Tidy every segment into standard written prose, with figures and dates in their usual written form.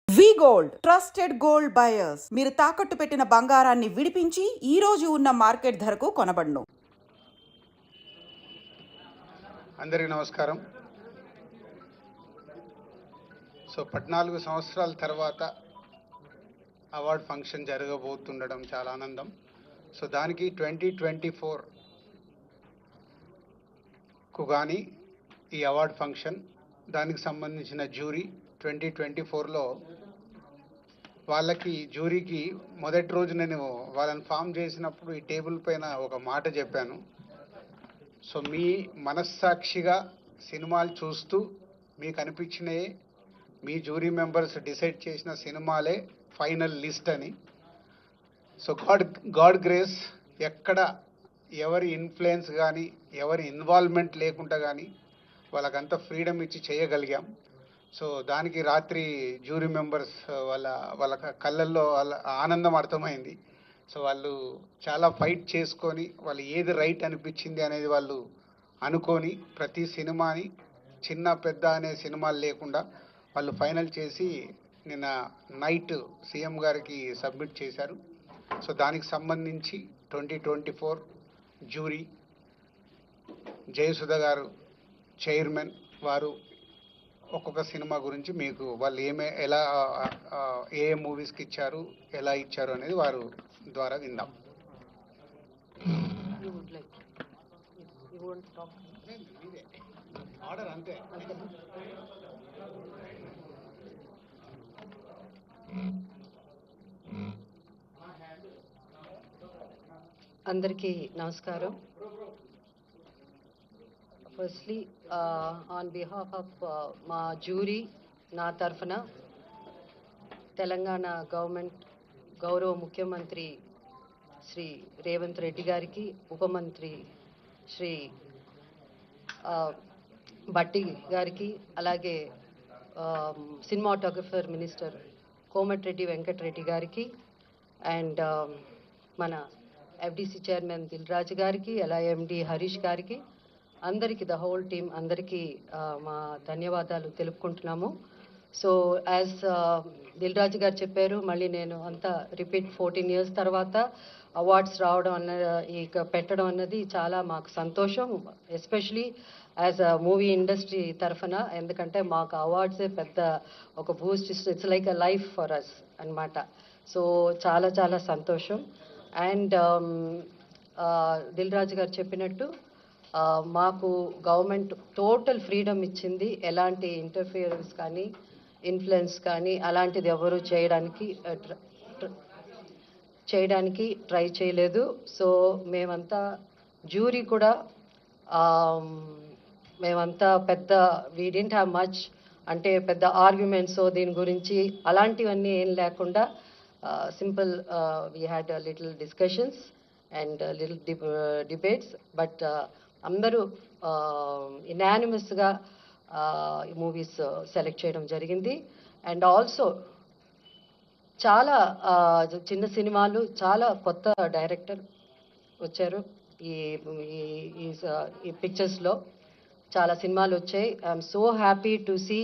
V-Gold trusted gold buyers. మీరు తాకట్టు పెట్టిన బంగారాన్ని విడిపించి ఈ రోజు ఉన్న మార్కెట్ ధరకు కొనబడును. అందరికీ నమస్కారం. 14 సంవత్సరాల తర్వాత అవార్డ్ ఫంక్షన్ జరగబోతుండడం చాలా ఆనందం. దానికి 2024కు కానీ ఈ అవార్డ్ ఫంక్షన్, దానికి సంబంధించిన జ్యూరీ 2024లో వాళ్ళకి జ్యూరీకి మొదటి రోజు నేను వాళ్ళని ఫామ్ చేసినప్పుడు ఈ టేబుల్ పైన ఒక మాట చెప్పాను. మీ మనస్సాక్షిగా సినిమాలు చూస్తూ మీకు అనిపించినయే మీ జ్యూరీ మెంబర్స్ డిసైడ్ చేసిన సినిమాలే ఫైనల్ లిస్ట్ అని. గాడ్ గ్రేస్, ఎక్కడ ఎవరి ఇన్ఫ్లుయెన్స్ కానీ ఎవరి ఇన్వాల్వ్మెంట్ లేకుండా కానీ వాళ్ళకంత ఫ్రీడమ్ ఇచ్చి చేయగలిగాం. దానికి రాత్రి జ్యూరీ మెంబర్స్ వాళ్ళ కళ్ళల్లో వాళ్ళ ఆనందం అర్థమైంది. వాళ్ళు చాలా ఫైట్ చేసుకొని వాళ్ళు ఏది రైట్ అనిపించింది అనేది వాళ్ళు అనుకొని ప్రతి సినిమాని చిన్న పెద్ద అనే సినిమాలు లేకుండా వాళ్ళు ఫైనల్ చేసి నిన్న నైట్ సీఎం గారికి సబ్మిట్ చేశారు. దానికి సంబంధించి 2024 జ్యూరీ జయసుధ గారు చైర్మన్, వారు ఒక్కొక్క సినిమా గురించి మీకు వాళ్ళు ఎలా ఏ మూవీస్కి ఇచ్చారు, ఎలా ఇచ్చారు అనేది వారు ద్వారా విందాం. ఆర్డర్ అంతే. అందరికీ నమస్కారం. ఫస్ట్లీ ఆన్ బిహాఫ్ ఆఫ్ మా జ్యూరీ, నా తరఫున తెలంగాణ గవర్నమెంట్ గౌరవ ముఖ్యమంత్రి శ్రీ రేవంత్ రెడ్డి గారికి, ఉప మంత్రి శ్రీ భట్టి గారికి, అలాగే సినిమాటోగ్రఫర్ మినిస్టర్ కోమటిరెడ్డి వెంకటరెడ్డి గారికి, అండ్ మన ఎఫ్డిసి చైర్మన్ దిల్ రాజు గారికి, అలాగే ఎండి హరీష్ గారికి, అందరికీ, ద హోల్ టీమ్ అందరికీ మా ధన్యవాదాలు తెలుపుకుంటున్నాము. యాజ్ దిల్ రాజు గారు చెప్పారు, మళ్ళీ నేను అంతా రిపీట్ 14 years తర్వాత అవార్డ్స్ రావడం పెట్టడం అన్నది చాలా మాకు సంతోషం, especially as a movie industry తరఫున. ఎందుకంటే మాకు అవార్డ్సే పెద్ద ఒక boost, it's like a life for us అన్నమాట. చాలా చాలా సంతోషం. అండ్ దిల్ రాజు గారు చెప్పినట్టు మాకు గవర్నమెంట్ టోటల్ ఫ్రీడమ్ ఇచ్చింది. ఎలాంటి ఇంటర్ఫియరెన్స్ కానీ ఇన్ఫ్లుయెన్స్ కానీ అలాంటిది ఎవరు చేయడానికి ట్రై చేయలేదు. మేమంతా జ్యూరీ కూడా మేమంతా పెద్ద వీ డింట్ హ్యావ్ మచ్, అంటే పెద్ద ఆర్గ్యుమెంట్స్ దీని గురించి అలాంటివన్నీ ఏం లేకుండా simple we had little discussions and little debates. But అందరూ ఇనానిమస్గా మూవీస్ సెలెక్ట్ చేయడం జరిగింది. అండ్ ఆల్సో చాలా చిన్న సినిమాలు, చాలా కొత్త డైరెక్టర్ వచ్చారు ఈ పిక్చర్స్లో. చాలా సినిమాలు వచ్చాయి. I'm so happy to see.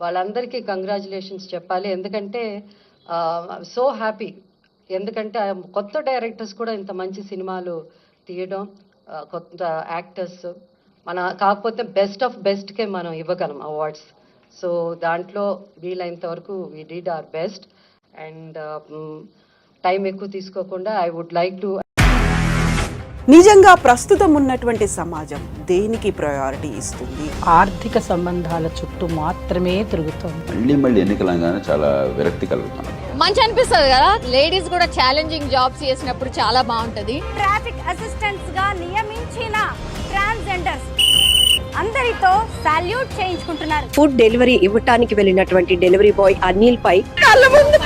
వాళ్ళందరికీ కంగ్రాచులేషన్స్ చెప్పాలి, ఎందుకంటే సో హ్యాపీ. ఎందుకంటే కొత్త డైరెక్టర్స్ కూడా ఇంత మంచి సినిమాలు తీయడం, కొత్త యాక్టర్స్ కాకపోతే బెస్ట్ ఆఫ్ బెస్ట్కే మనం ఇవ్వగలం అవార్డ్స్. దాంట్లో వీలైనంత వరకు we did our best. And time ఎక్కువ తీసుకోకుండా ఐ వుడ్ లైక్ టు, నిజంగా ప్రస్తుతం ఉన్నటువంటి సమాజం దేనికి ప్రయారిటీ ఇస్తుంది? ఆర్థిక సంబంధాల చుట్టూ మాత్రమే తిరుగుతుంది. మళ్ళీ ఎన్నికలంగానే చాలా విరక్తి కలుగుతున్నాం. మంచి అనిపిస్తుంది కదా, లేడీస్ కూడా ఛాలెంజింగ్ జాబ్స్ చేసినప్పుడు చాలా బాగుంటది. ట్రాఫిక్ అసిస్టెంట్స్ గా నియమించిన ట్రాన్స్జెండర్స్ అందరితో సాల్యూట్ చేయించుకుంటున్నారు. ఫుడ్ డెలివరీ ఇవ్వటానికి వెళ్ళినటువంటి డెలివరీ బాయ్ అనిల్ పై కళ్ళ ముందు